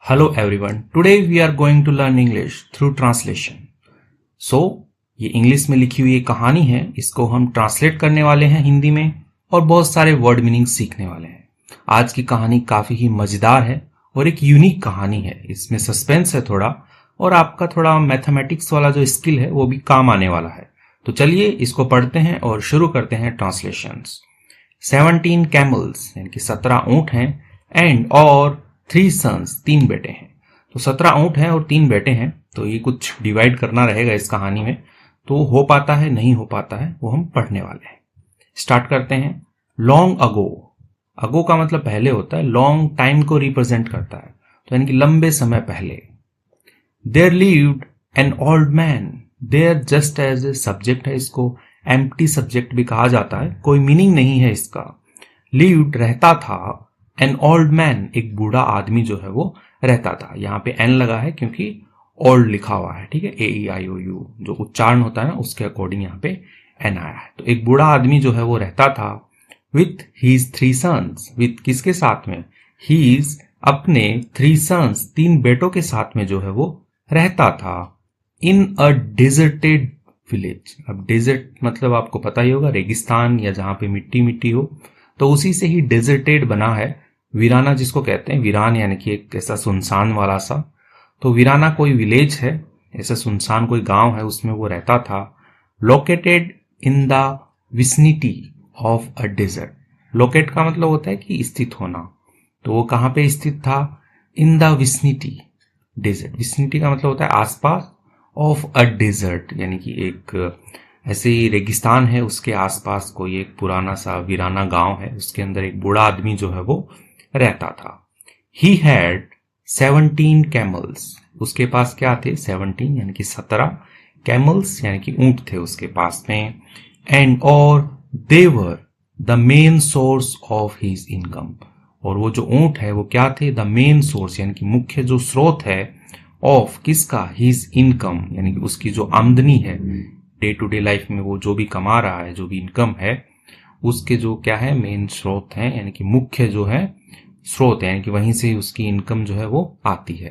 Hello everyone. Today we are going to learn English through translation. So, ये English में लिखी हुई एक कहानी है, इसको हम ट्रांसलेट करने वाले हैं हिंदी में और बहुत सारे वर्ड मीनिंग सीखने वाले हैं। आज की कहानी काफी ही मजेदार है और एक यूनिक कहानी है। इसमें सस्पेंस है थोड़ा और आपका थोड़ा मैथमेटिक्स वाला जो स्किल है वो भी काम आने वाला है। तो चलिए इसको पढ़ते हैं और शुरू करते हैं ट्रांसलेशंस। 17 कैमल्स यानी कि 17 ऊंट हैं एंड और 3 सन्स 3 बेटे हैं। तो 17 ऊंट हैं और 3 बेटे हैं। तो ये कुछ डिवाइड करना रहेगा इस कहानी में, तो हो पाता है नहीं हो पाता है वो हम पढ़ने वाले हैं। स्टार्ट करते हैं। लॉन्ग अगो, अगो का मतलब पहले होता है, लॉन्ग टाइम को रिप्रेजेंट करता है, तो यानी कि लंबे समय पहले। There lived an old man, there just as a subject है, इसको एम्प्टी सब्जेक्ट भी कहा जाता है, कोई मीनिंग नहीं है इसका। लिव्ड रहता था, एन ओल्ड मैन एक बूढ़ा आदमी जो है वो रहता था। यहाँ पे एन लगा है क्योंकि ओल्ड लिखा हुआ है, ठीक है, AEIOU जो उच्चारण होता है ना उसके अकॉर्डिंग यहाँ पे एन आया है। तो एक बूढ़ा आदमी जो है वो रहता था विथ हीज 3 सन्स, विथ किसके साथ में, हीज अपने 3 सन्स 3 बेटों के साथ में जो है वो रहता था। इन अ डेजर्टेड विलेज, अब डेजर्ट मतलब आपको पता ही होगा, रेगिस्तान या जहां पे मिट्टी मिट्टी हो, तो उसी से ही डेजर्टेड बना है। वीराना जिसको कहते हैं, वीरान यानी कि एक ऐसा सुनसान वाला सा, तो वीराना कोई विलेज है, ऐसा सुनसान कोई गांव है, उसमें वो रहता था। Located in the vicinity of a desert, locate का मतलब होता है कि स्थित होना, तो वो कहां पे स्थित था, in the vicinity, desert, vicinity का मतलब होता है आसपास, ऑफ अ डेजर्ट यानी कि एक ऐसे ही रेगिस्तान है, उसके आसपास कोई एक पुराना सा वीराना गांव है, उसके अंदर एक बूढ़ा आदमी जो है वो रहता था। ही हैड 17 कैमल्स, उसके पास क्या थे, 17 यानी कि 17 कैमल्स यानी कि ऊंट थे उसके पास में। एंड और they were the main source of his income, और वो जो ऊंट है वो क्या थे, द मेन सोर्स यानी कि मुख्य जो स्रोत है, ऑफ किसका, हिज इनकम यानी कि उसकी जो आमदनी है, डे टू डे लाइफ में वो जो भी कमा रहा है, जो भी इनकम है, उसके जो क्या है, मेन स्रोत है यानी कि मुख्य जो है स्रोत है, यानी कि वहीं से उसकी इनकम जो है वो आती है।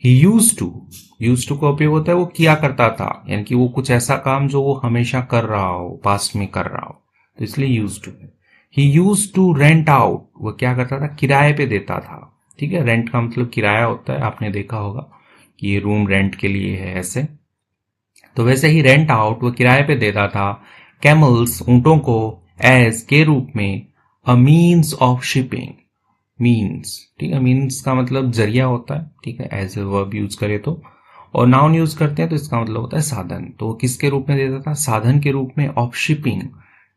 ही यूज टू का उपयोग होता है वो किया करता था, यानी कि वो कुछ ऐसा काम जो वो हमेशा कर रहा हो, पास्ट में कर रहा हो, तो इसलिए use to. He use to rent out, वो क्या करता था, किराए पे देता था, ठीक है, रेंट का मतलब किराया होता है, आपने देखा होगा कि ये रूम रेंट के लिए है ऐसे, तो वैसे ही रेंट आउट वो किराए पे देता था। कैमल्स ऊंटों को, एज के रूप में, a means of shipping, means, ठीक है, मीन्स का मतलब जरिया होता है, ठीक है, एज ए वर्ब यूज करे तो, और नाउन यूज करते हैं तो इसका मतलब होता है साधन, तो वो किसके रूप में देता था, साधन के रूप में, ऑफ शिपिंग,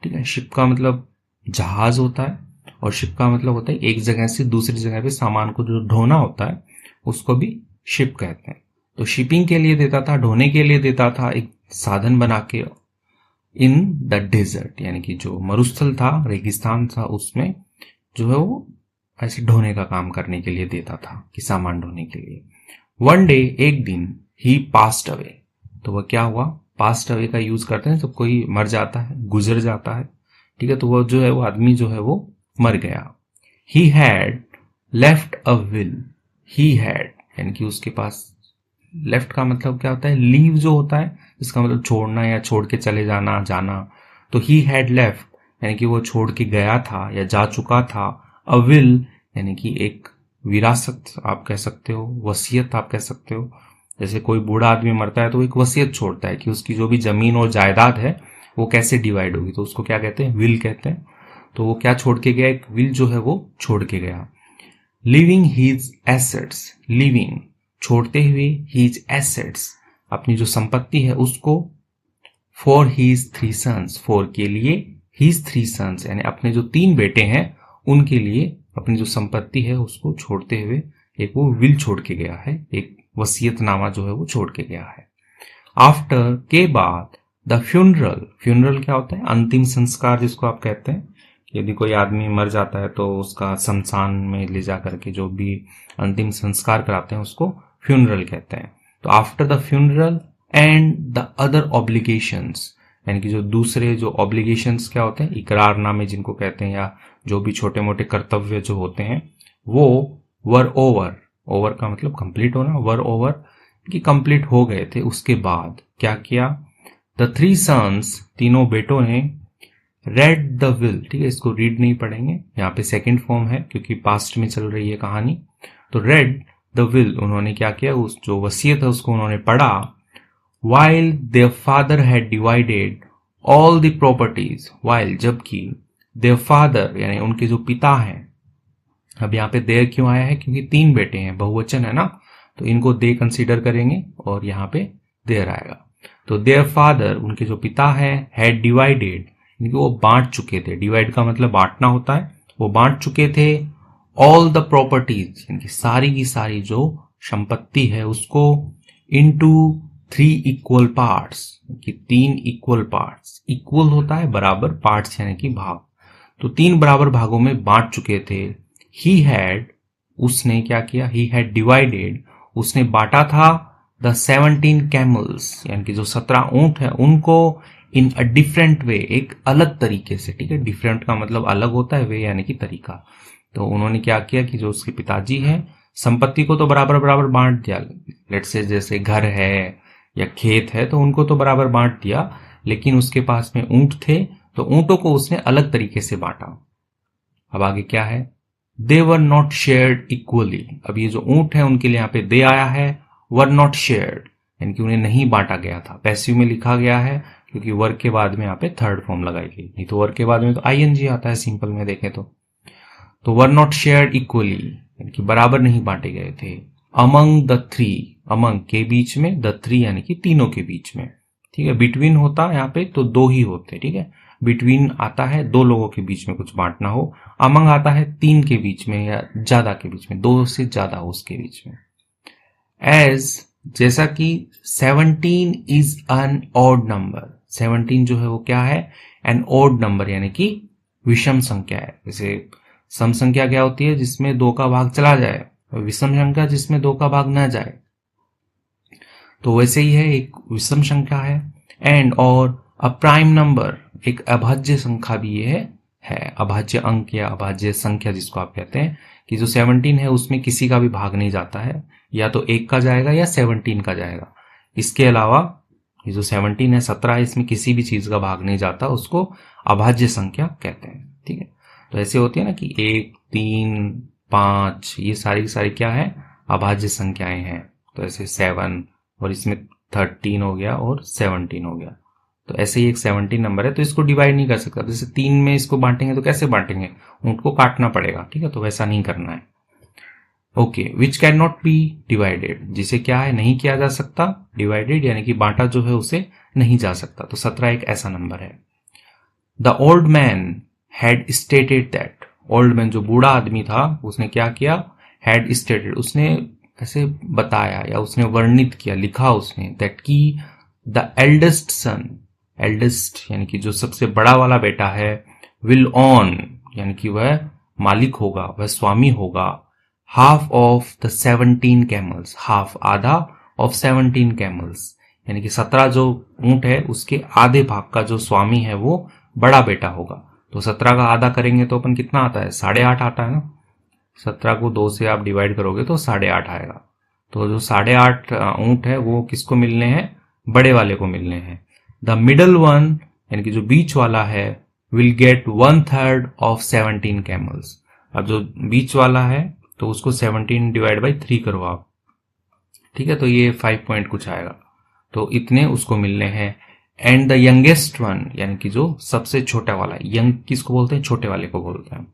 ठीक है, शिप का मतलब जहाज होता है और शिप का मतलब होता है एक जगह से दूसरी जगह पे सामान को जो ढोना होता है उसको भी शिप कहते हैं। तो शिपिंग के लिए देता था, ढोने के लिए देता था, एक साधन बना के, इन द डेजर्ट यानी कि जो मरुस्थल था, रेगिस्तान था, उसमें जो है वो ऐसे ढोने का काम करने के लिए देता था, कि सामान ढोने के लिए। वन डे, एक दिन, ही पास्ट अवे, तो वह क्या हुआ, पास्ट अवे का यूज करते हैं जब कोई मर जाता है, गुजर जाता है, ठीक है, तो वो जो है वो आदमी जो है वो मर गया। He had left a will, he had यानी कि उसके पास, लेफ्ट का मतलब क्या होता है, लीव जो होता है, इसका मतलब छोड़ना या छोड़ के चले जाना, जाना, तो ही हैड लेफ्ट यानी कि वो छोड़ के गया था या जा चुका था। अ विल यानी कि एक विरासत आप कह सकते हो, वसीयत आप कह सकते हो, जैसे कोई बूढ़ा आदमी मरता है तो एक वसीयत छोड़ता है कि उसकी जो भी जमीन और जायदाद है वो कैसे डिवाइड होगी, तो उसको क्या कहते हैं, विल कहते हैं। तो वो क्या छोड़ के गया, एक विल जो है वो छोड़ के गया। लिविंग हीज एसेट्स, लिविंग छोड़ते हुए, हीज एसेट्स अपनी जो संपत्ति है उसको, फॉर हीज 3 सन्स, फॉर के लिए, हीज 3 सन्स यानी अपने जो 3 बेटे हैं उनके लिए अपनी जो संपत्ति है उसको छोड़ते हुए एक वो विल छोड़ के गया है, एक वसीयतनामा जो है वो छोड़ के गया है। आफ्टर के बाद, द फ्यूनरल, फ्यूनरल क्या होता है, अंतिम संस्कार जिसको आप कहते हैं, यदि कोई आदमी मर जाता है तो उसका शमशान में ले जा करके जो भी अंतिम संस्कार कराते हैं उसको फ्यूनरल कहते हैं। तो after the funeral and the other obligations, यानी कि जो दूसरे जो ऑब्लिगेशंस क्या होते हैं, इकरारनामे जिनको कहते हैं, या जो भी छोटे मोटे कर्तव्य जो होते हैं वो वर ओवर, ओवर का मतलब कंप्लीट होना, वर ओवर कि कंप्लीट हो गए थे, उसके बाद क्या किया, द थ्री सन्स, तीनों बेटों ने, रेड द विल, ठीक है, इसको रीड नहीं पढ़ेंगे, यहाँ पे सेकंड फॉर्म है क्योंकि पास्ट में चल रही है कहानी। तो रेड द विल, उन्होंने क्या किया, उस जो वसीयत है उसको उन्होंने पढ़ा। While their father had divided all the properties, while जबकि, देयर फादर यानी उनके जो पिता हैं, अब यहाँ पे देयर क्यों आया है, क्योंकि तीन बेटे हैं, बहुवचन है ना, तो इनको दे कंसीडर करेंगे और यहाँ पे देयर आएगा। तो देयर फादर, उनके जो पिता है, हैड डिवाइडेड, यानी वो बांट चुके थे, डिवाइड का मतलब बांटना होता है, वो बांट चुके थे, ऑल द प्रॉपर्टीज, यानी सारी की सारी जो संपत्ति है उसको, इनटू 3 इक्वल पार्ट्स, कि 3 इक्वल पार्ट्स, इक्वल होता है बराबर, पार्ट्स यानी कि भाग, तो 3 बराबर भागों में बांट चुके थे। ही हैड, उसने क्या किया, ही हैड डिवाइडेड, उसने बांटा था, द 17 कैमल्स, यानी कि जो 17 ऊंट है उनको, इन अ डिफरेंट वे, एक अलग तरीके से, ठीक है, डिफरेंट का मतलब अलग होता है, वे यानी कि तरीका। तो उन्होंने क्या किया कि जो उसके पिताजी हैं, संपत्ति को तो बराबर बराबर बांट दिया, लेट्स से जैसे घर है या खेत है तो उनको तो बराबर बांट दिया, लेकिन उसके पास में ऊंट थे तो ऊंटों को उसने अलग तरीके से बांटा। अब आगे क्या है, दे वर नॉट शेयर्ड इक्वली, अब ये जो ऊंट है उनके लिए यहाँ पे दे आया है, वर नॉट शेयर्ड, यानी कि उन्हें नहीं बांटा गया था, पैसिव में लिखा गया है क्योंकि वर्ग के बाद में यहाँ पे थर्ड फॉर्म लगाई गई, नहीं तो वर्ग के बाद में तो आईएनजी आता है सिंपल में देखें तो वर नॉट शेयर्ड इक्वली, यानी कि बराबर नहीं बांटे गए थे, अमंग द थ्री, अमंग के बीच में, द थ्री यानी कि तीनों के बीच में, ठीक है, बिटवीन होता है यहाँ पे तो दो ही होते, ठीक है, बिटवीन आता है दो लोगों के बीच में कुछ बांटना हो, अमंग आता है 3 के बीच में या ज्यादा के बीच में, 2 से ज्यादा हो उसके बीच में। एज, जैसा कि 17 इज एन ऑड नंबर, 17 जो है वो क्या है, एन ऑड नंबर यानी कि विषम संख्या है। जैसे सम संख्या क्या होती है, जिसमें 2 का भाग चला जाए, विषम संख्या जिसमें 2 का भाग ना जाए, तो वैसे ही है, एक विषम संख्या है। एंड, और अ प्राइम नंबर, एक अभाज्य संख्या भी ये है, अभाज्य अंक या अभाज्य संख्या जिसको आप कहते हैं, कि जो 17 है उसमें किसी का भी भाग नहीं जाता है, या तो 1 का जाएगा या 17 का जाएगा। इसके अलावा ये जो 17 है, 17 है, इसमें किसी भी चीज का भाग नहीं जाता, उसको अभाज्य संख्या कहते हैं, ठीक है। तो ऐसे होती है ना कि 1, 3, 5, ये सारी सारी क्या है, अभाज्य संख्याएं हैं। तो ऐसे 7 और इसमें 13 हो गया और 17 हो गया, तो ऐसे ही एक 17 नंबर है, तो इसको डिवाइड नहीं कर सकता। जैसे 3 में इसको बांटेंगे तो कैसे बांटेंगे, उनको काटना पड़ेगा, ठीक है, तो वैसा नहीं करना है। Okay, which can not be divided, जिसे क्या है, नहीं किया जा सकता डिवाइडेड, यानी कि बांटा जो है उसे नहीं जा सकता, तो 17 एक ऐसा नंबर है। The old man had stated that, old man जो बूढ़ा आदमी था उसने क्या किया, हैड स्टेटेड, उसने ऐसे बताया या उसने वर्णित किया, लिखा उसने, दैट की द एल्डेस्ट सन, एल्डेस्ट यानी कि जो सबसे बड़ा वाला बेटा है, विल ऑन यानी कि वह मालिक होगा, वह स्वामी होगा, half of the 17 camels, half आधा, ऑफ 17 कैमल्स यानी कि 17 जो ऊंट है उसके आधे भाग का जो स्वामी है वो बड़ा बेटा होगा। तो 17 का आधा करेंगे तो अपन कितना आता है, 8.5 आता है ना, 17 को 2 से आप डिवाइड करोगे तो 8.5 आएगा। तो जो 8.5 ऊंट है वो किसको मिलने हैं, बड़े वाले को मिलने हैं। द मिडल वन यानी कि जो बीच वाला है, विल गेट 1/3 ऑफ 17 कैमल्स, अब जो बीच वाला है तो उसको 17 डिवाइड बाई 3 करो आप, ठीक है, तो ये 5 पॉइंट कुछ आएगा, तो इतने उसको मिलने हैं। एंड द यंगेस्ट वन यानी कि जो सबसे छोटा वाला, यंग किसको बोलते हैं, छोटे वाले को बोलते हैं,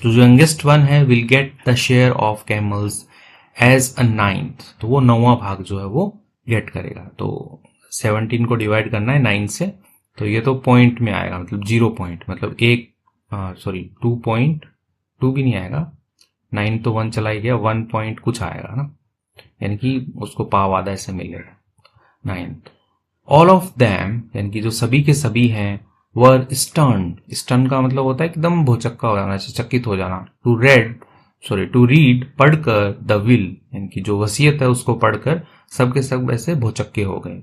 तो जो यंगेस्ट वन है, will get the share of camels as a 9th, तो वो 9वां भाग जो है वो गेट करेगा। तो 17 को डिवाइड करना है 9 से, तो ये तो पॉइंट में आएगा, मतलब 0 पॉइंट, मतलब 2.2 भी नहीं आएगा, 9 तो 1 चला ही गया, 1 पॉइंट कुछ आएगा ना, यानी कि उसको पाव आधा ऐसे मिलेगा 9th। ऑल ऑफ देम यानी कि जो सभी के सभी हैं, वर स्टर्न, स्टर्न का मतलब होता है एकदम भौचक्का हो जाना, चकित हो जाना। टू रीड पढ़कर, द विल यानी कि जो वसीयत है उसको पढ़कर सब के सब ऐसे भौचक्के हो गए।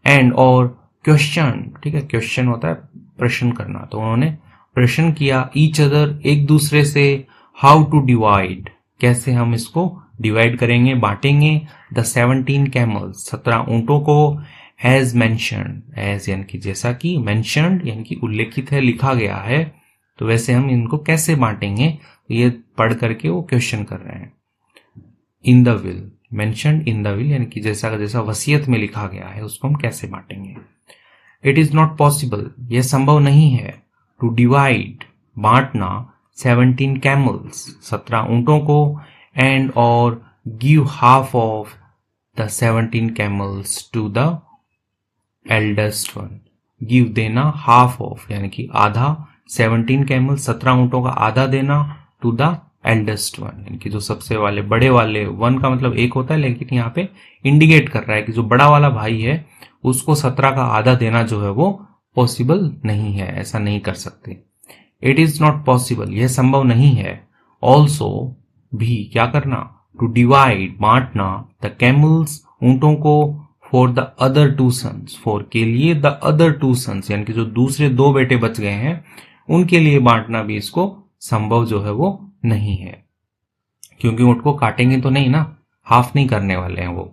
एंड, और क्वेश्चन, ठीक है, क्वेश्चन होता है प्रश्न करना, तो उन्होंने प्रश्न किया ईच अदर, एक दूसरे से, हाउ टू डिवाइड, कैसे हम इसको डिवाइड करेंगे, बांटेंगे। द 17 कैमल्स, 17 ऊंटों को, एज मेंशन्ड, एज यानी कि जैसा कि, मेंशन्ड यानी कि उल्लेखित है, लिखा गया है, तो वैसे हम इनको कैसे बांटेंगे, तो ये पढ़ करके वो क्वेश्चन कर रहे हैं। इन the will, mentioned in the will यानी कि जैसा का जैसा वसीयत में लिखा गया है उसको हम कैसे बांटेंगे। इट इज नॉट पॉसिबल, यह संभव नहीं है, टू डिवाइड, बांटना, 17 कैमल्स, 17 ऊंटों को, एंड और give half of the 17 camels to the eldest one. Give देना, हाफ ऑफ यानी कि आधा, 17 कैमल 17 ऊंटों का आधा देना, टू द एल्डेस्ट वन यानी कि जो सबसे वाले बड़े वाले, वन का मतलब एक होता है लेकिन यहाँ पे इंडिकेट कर रहा है कि जो बड़ा वाला भाई है उसको 17 का आधा देना जो है वो पॉसिबल नहीं है, ऐसा नहीं कर सकते। इट इज नॉट पॉसिबल, यह संभव नहीं है। ऑल्सो भी क्या करना, टू डिवाइड, बांटना, द कैमल्स, ऊंटों को, for the other 2 sons, for के लिए, द अदर 2 सन्स यानी कि जो दूसरे 2 बेटे बच गए हैं उनके लिए बांटना भी इसको संभव जो है वो नहीं है, क्योंकि ऊंट को काटेंगे तो नहीं ना, हाफ नहीं करने वाले हैं वो।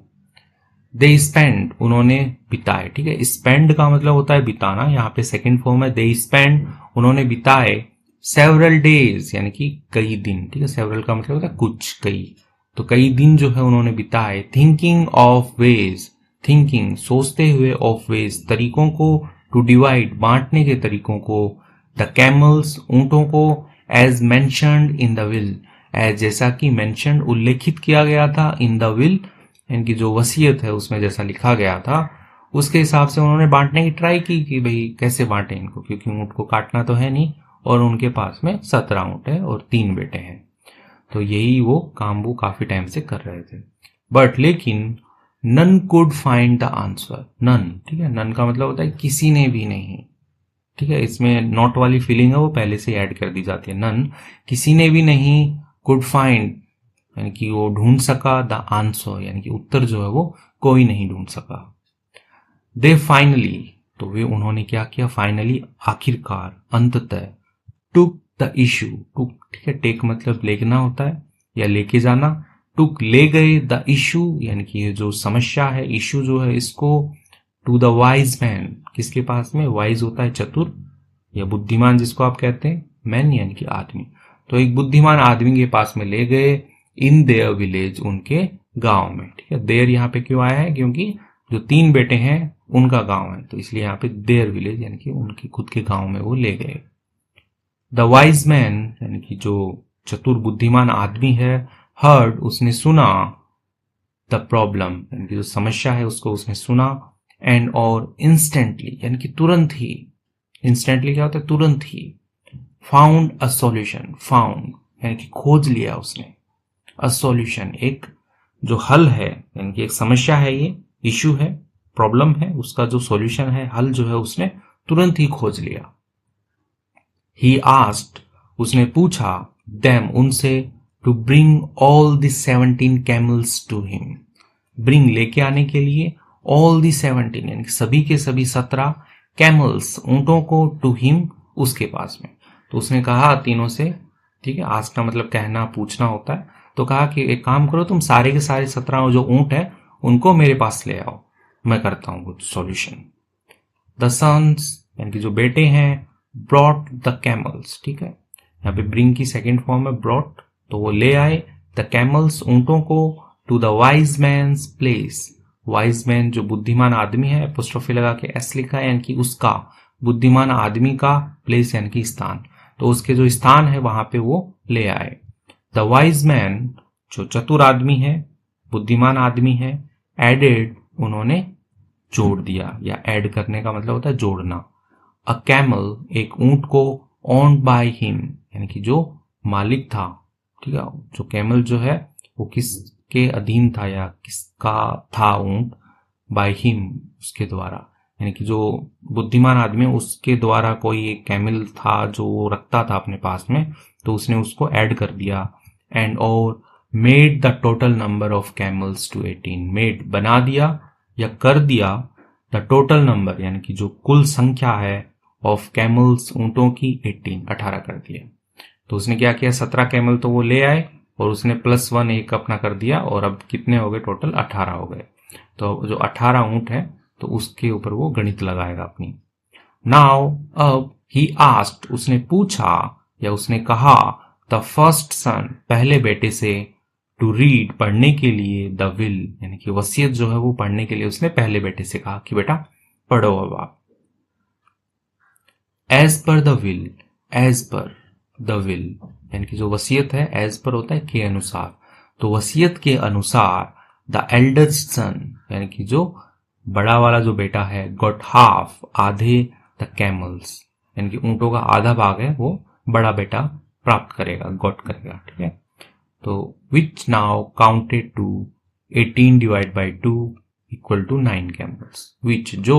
दे स्पेंड, उन्होंने बिताए, ठीक है, स्पेंड का मतलब होता है बिताना, यहाँ पे सेकंड फॉर्म है, दे स्पेंड, उन्होंने बिताए, सेवरल डेज यानी कि कई दिन, ठीक है, सेवरल का मतलब होता है कुछ, कई, तो कई दिन जो है उन्होंने बिताए, थिंकिंग ऑफ वेज, थिंकिंग सोचते हुए, ऑफ वेज तरीकों को, टू डिवाइड बांटने के तरीकों को, द कैमल्स ऊंटों को, as mentioned in the will, as जैसा कि मेंशन्ड उल्लेखित किया गया था, इन द विल इनकी जो वसीयत है उसमें जैसा लिखा गया था उसके हिसाब से उन्होंने बांटने की ट्राई की कि भाई कैसे बांटे इनको, क्योंकि ऊंट को काटना तो है नहीं और उनके पास में 17 ऊंट है और 3 बेटे हैं, तो यही वो काम वो काफी टाइम से कर रहे थे। बट लेकिन none could find the answer, none, ठीक है, नन का मतलब होता है किसी ने भी नहीं, ठीक है, इसमें नॉट वाली फीलिंग है वो पहले से ऐड कर दी जाती है, नन किसी ने भी नहीं, कुड फाइंड यानी कि वो ढूंढ सका, द आंसर यानी कि उत्तर जो है वो कोई नहीं ढूंढ सका। दे फाइनली, तो वे उन्होंने क्या किया, फाइनली आखिरकार, अंततः, टुक द इशू, टुक, ठीक है, टेक मतलब लेना होता है या लेके जाना, टुक ले गए, द इशू यानी कि ये जो समस्या है, इशू जो है इसको, टू द वाइज मैन, किसके पास में, वाइज होता है चतुर या बुद्धिमान जिसको आप कहते हैं, मैन यानी कि आदमी, तो एक बुद्धिमान आदमी के पास में ले गए, इन देयर विलेज, उनके गांव में, ठीक है, देयर यहाँ पे क्यों आया है, क्योंकि जो 3 बेटे हैं उनका गांव है, तो इसलिए यहाँ पे देयर विलेज यानी कि उनके खुद के गांव में वो ले गए। द वाइज मैन यानी कि जो चतुर बुद्धिमान आदमी है, हर्ड उसने सुना, द प्रॉब्लम यानी कि जो समस्या है उसको उसने सुना, एंड और इंस्टेंटली यानी कि तुरंत ही, इंस्टेंटली क्या होता है, तुरंत ही, फाउंड अ सॉल्यूशन, फाउंड यानी कि खोज लिया उसने, अ सॉल्यूशन एक जो हल है, यानी कि एक समस्या है, ये इशू है, प्रॉब्लम है, उसका जो सॉल्यूशन है, हल जो है उसने तुरंत ही खोज लिया। ही आस्क्ड उसने पूछा, देम उनसे, to bring all the 17 camels to him, bring लेके आने के लिए, ऑल द 17 यानी कि सभी के सभी 17 कैमल्स ऊंटों को, टू हिम उसके पास में, तो उसने कहा तीनों से, ठीक है, आस्क का मतलब कहना पूछना होता है, तो कहा कि एक काम करो तुम सारे के सारे 17 जो ऊंट है उनको मेरे पास ले आओ, मैं करता हूं कुछ सॉल्यूशन। द सन्स यानी कि जो बेटे हैं, ब्रॉट द कैमल्स, ठीक है, यहाँ पे ब्रिंग की सेकंड फॉर्म है ब्रॉट, तो वो ले आए, द कैमल्स ऊंटों को, to the wise man's place, wise man जो बुद्धिमान आदमी है, एपोस्ट्रोफी लगा के एस लिखा है, यानी कि उसका, बुद्धिमान आदमी का, प्लेस यानी कि स्थान, तो उसके जो स्थान है वहां पे वो ले आए। द वाइज मैन जो चतुर आदमी है, बुद्धिमान आदमी है, एडेड उन्होंने जोड़ दिया, या ऐड करने का मतलब होता है जोड़ना, अ कैमल एक ऊंट को, ओन्ड बाय हिम यानी कि जो मालिक था, ठीक है, जो कैमल जो है वो किसके अधीन था या किसका था ऊंट, बाय हिम उसके द्वारा, यानी कि जो बुद्धिमान आदमी उसके द्वारा कोई एक कैमल था जो वो रखता था अपने पास में, तो उसने उसको ऐड कर दिया, एंड और made the total number of camels to 18, made बना दिया या कर दिया, द टोटल नंबर यानी कि जो कुल संख्या है, ऑफ कैमल्स ऊंटों की 18 कर दिया। तो उसने क्या किया, 17 कैमल तो वो ले आए और उसने +1 एक अपना कर दिया और अब कितने हो गए टोटल 18 हो गए। तो जो 18 ऊंट है तो उसके ऊपर वो गणित लगाएगा अपनी। नाउ अब ही आस्क्ड उसने पूछा या उसने कहा द फर्स्ट सन पहले बेटे से टू रीड पढ़ने के लिए द विल यानी कि वसीयत जो है वो पढ़ने के लिए उसने पहले बेटे से कहा कि बेटा पढ़ो अब आप। As per the will, as per the will यानी कि जो वसीयत है एज पर होता है के अनुसार, तो वसीयत के अनुसार द एल्डेस्ट सन यानी कि जो बड़ा वाला जो बेटा है गॉट हाफ आधे द कैमल्स यानी कि ऊंटों का आधा भाग है वो बड़ा बेटा प्राप्त करेगा, गॉट करेगा। ठीक है, तो which now counted to 18 divide by 2 equal to 9 camels. Which जो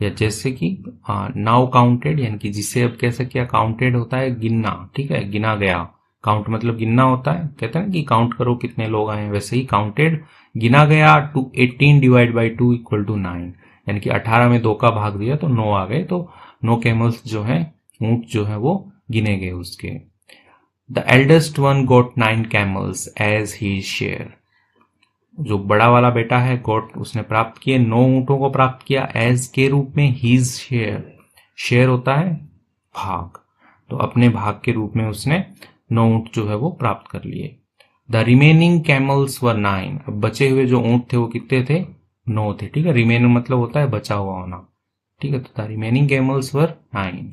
या जैसे कि नाउ काउंटेड यानी कि जिसे अब कैसे किया, काउंटेड होता है गिनना, ठीक है, गिना गया। काउंट मतलब गिनना होता है, कहते हैं ना कि काउंट करो कितने लोग आए हैं, वैसे ही काउंटेड गिना गया to 18 divide by 2 equal to 9 यानी कि 18 में 2 का भाग दिया तो 9 आ गए, तो 9 कैमल्स जो है ऊंट जो है वो गिने गए उसके। The eldest one got 9 camels as he share, जो बड़ा वाला बेटा है गॉट उसने प्राप्त किए 9 ऊंटों को प्राप्त किया एज के रूप में हीज शेयर, शेयर होता है भाग, तो अपने भाग के रूप में उसने 9 ऊंट जो है वो प्राप्त कर लिए। द रिमेनिंग कैमल्स वर 9, अब बचे हुए जो ऊंट थे वो कितने थे, 9 थे। ठीक है, रिमेनिंग मतलब होता है बचा हुआ होना। ठीक है, तो the remaining camels were 9।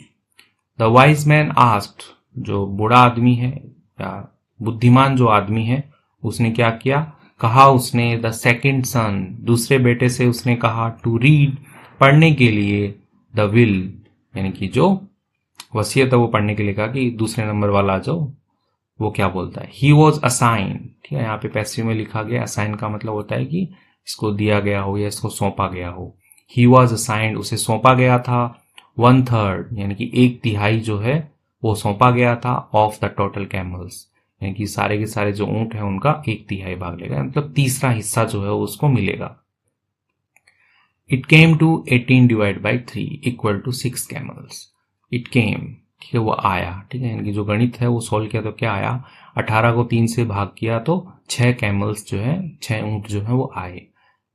The wise man asked, जो बूढ़ा आदमी है या बुद्धिमान जो आदमी है उसने क्या किया, कहा उसने द सेकेंड सन दूसरे बेटे से उसने कहा टू रीड पढ़ने के लिए द विल यानी कि जो वसीयत है वो पढ़ने के लिए कहा कि दूसरे नंबर वाला जो वो क्या बोलता है, ही वॉज असाइन। ठीक है, यहाँ पे पैसिव में लिखा गया, असाइन का मतलब होता है कि इसको दिया गया हो या इसको सौंपा गया हो। ही वॉज असाइंड उसे सौंपा गया था 1/3 यानी कि 1/3 जो है वो सौंपा गया था ऑफ द टोटल कैमल्स यानी कि सारे के सारे जो ऊंट है उनका 1/3 भाग लेगा, मतलब तीसरा हिस्सा जो है उसको मिलेगा। It came to 18 divide by 3 equal to 6 camels. It came, ठीक है, वो आया। ठीक है, यानी कि जो गणित है वो सॉल्व किया तो क्या आया, 18 को 3 से भाग किया तो 6 कैमल्स जो है 6 ऊंट जो है वो आए।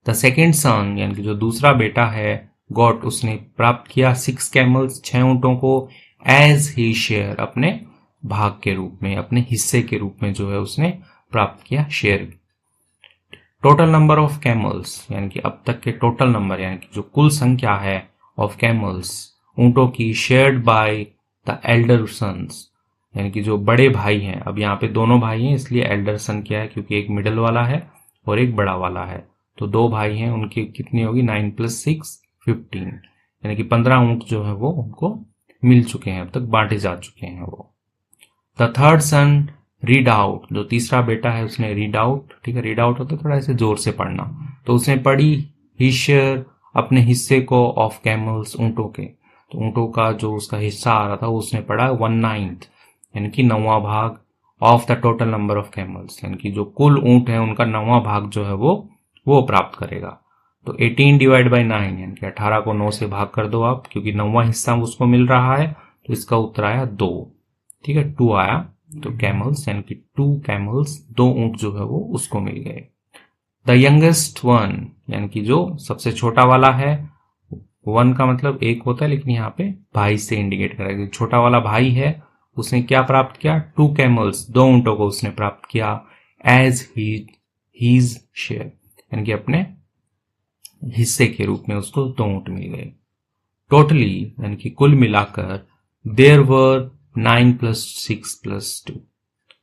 द सेकेंड सन यानी कि जो दूसरा बेटा है गॉट उसने प्राप्त किया 6 कैमल्स 6 ऊंटों को एज ही शेयर अपने भाग के रूप में, अपने हिस्से के रूप में जो है उसने प्राप्त किया share. Total number of camels यानी कि अब तक के टोटल नंबर यानी कि जो कुल संख्या है ऑफ कैमल्स ऊंटों की shared by the elder sons यानी कि जो बड़े भाई हैं, अब यहाँ पे दोनों भाई हैं इसलिए एल्डर सन क्या है क्योंकि एक मिडल वाला है और एक बड़ा वाला है, तो 2 भाई हैं, उनकी कितनी होगी 9 + 6 15 यानी कि 15 ऊंट जो है वो उनको मिल चुके हैं, अब तक बांटे जा चुके हैं वो। The third son read out, जो तीसरा बेटा है उसने रीड आउट, ठीक है, रीड आउट होता है थोड़ा ऐसे जोर से पढ़ना, तो उसने पढ़ी ही शेयर अपने हिस्से को ऑफ कैमल्स ऊंटों के, तो ऊंटों का जो उसका हिस्सा आ रहा था उसने पढ़ा 1/9 यानी कि 9वां भाग of the total number of camels यानी कि जो कुल ऊंट है उनका 9वां भाग जो है वो प्राप्त करेगा। तो 18 डिवाइड बाई 9 यानी कि 18 को 9 से भाग कर दो आप, क्योंकि 9वां हिस्सा उसको मिल रहा है तो इसका उत्तर आया 2। ठीक है, 2 आया, तो कैमल्स यानी कि 2 कैमल्स 2 ऊंट जो है वो उसको मिल गए। द यंगेस्ट वन यानी कि जो सबसे छोटा वाला है, 1 का मतलब 1 होता है लेकिन यहाँ पे भाई से इंडिकेट करेगा, छोटा वाला भाई है उसने क्या प्राप्त किया 2 कैमल्स 2 ऊंटों को उसने प्राप्त किया एज हीज शेयर यानी कि अपने हिस्से के रूप में उसको 2 ऊंट मिल गए। टोटली यानी कि कुल मिलाकर देयर वर 9 + 6 + 2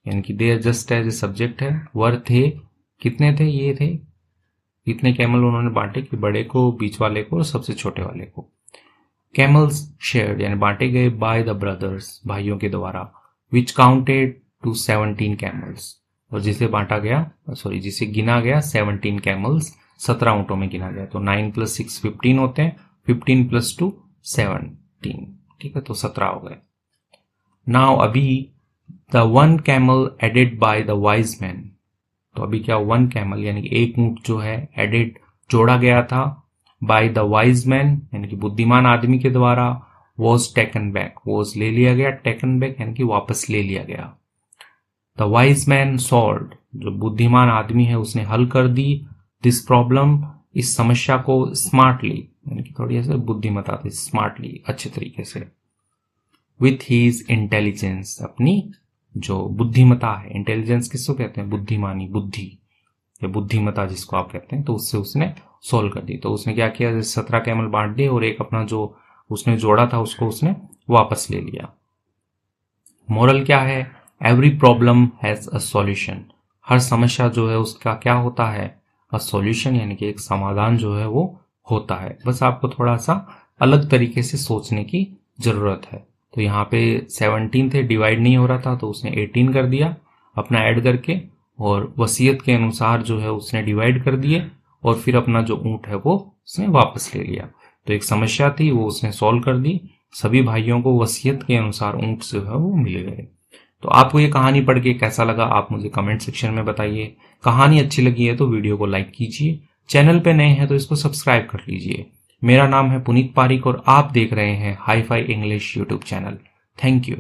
यानी कि there just as a subject है, वर थे, कितने थे, ये थे, इतने कैमल उन्होंने बांटे कि बड़े को, बीच वाले को और सबसे छोटे वाले को। कैमल्स शेयर्ड यानी बांटे गए बाय द ब्रदर्स भाइयों के द्वारा, विच काउंटेड टू 17 कैमल्स और जिसे बांटा गया जिसे गिना गया 17 कैमल्स 17 ऊंटों में गिना गया, तो 9 + 6 15 होते हैं, 15 + 2 17। ठीक है, तो 17 हो गए। नाउ अभी the 1 camel added by the wise man, तो अभी क्या 1 कैमल यानी कि 1 ऊंट जो है एडेड जोड़ा गया था बाय द वाइज मैन यानी कि बुद्धिमान आदमी के द्वारा, वॉज टेकन बैक, वॉज ले लिया गया, टेकन बैक यानी कि वापस ले लिया गया। द वाइज मैन सॉल्व्ड, जो बुद्धिमान आदमी है उसने हल कर दी दिस प्रॉब्लम, इस समस्या को स्मार्टली, यानी कि थोड़ी ऐसे बुद्धिमता थी, स्मार्टली अच्छे तरीके से, विथ हीज इंटेलिजेंस, अपनी जो बुद्धिमता है, इंटेलिजेंस किसको कहते हैं, बुद्धिमानी, बुद्धि या बुद्धिमता जिसको आप कहते हैं, तो उससे उसने सोल्व कर दी। तो उसने क्या किया, 17 कैमल बांट दिए और एक अपना जो उसने जोड़ा था उसको उसने वापस ले लिया। मोरल क्या है, every problem has a solution, हर समस्या जो है उसका क्या होता है, अ सॉल्यूशन, यानी कि एक समाधान जो है वो होता है, बस आपको थोड़ा सा अलग तरीके से सोचने की जरूरत है। तो यहाँ पे 17 थे, डिवाइड नहीं हो रहा था तो उसने 18 कर दिया अपना ऐड करके, और वसीयत के अनुसार जो है उसने डिवाइड कर दिए, और फिर अपना जो ऊंट है वो उसने वापस ले लिया। तो एक समस्या थी वो उसने सॉल्व कर दी, सभी भाइयों को वसीयत के अनुसार ऊंट जो है वो मिल गए। तो आपको ये कहानी पढ़ के कैसा लगा आप मुझे कमेंट सेक्शन में बताइए। कहानी अच्छी लगी है तो वीडियो को लाइक कीजिए, चैनल पे नए हैं तो इसको सब्सक्राइब कर लीजिए। मेरा नाम है पुनीत पारिक और आप देख रहे हैं hi fi English YouTube channel. Thank you.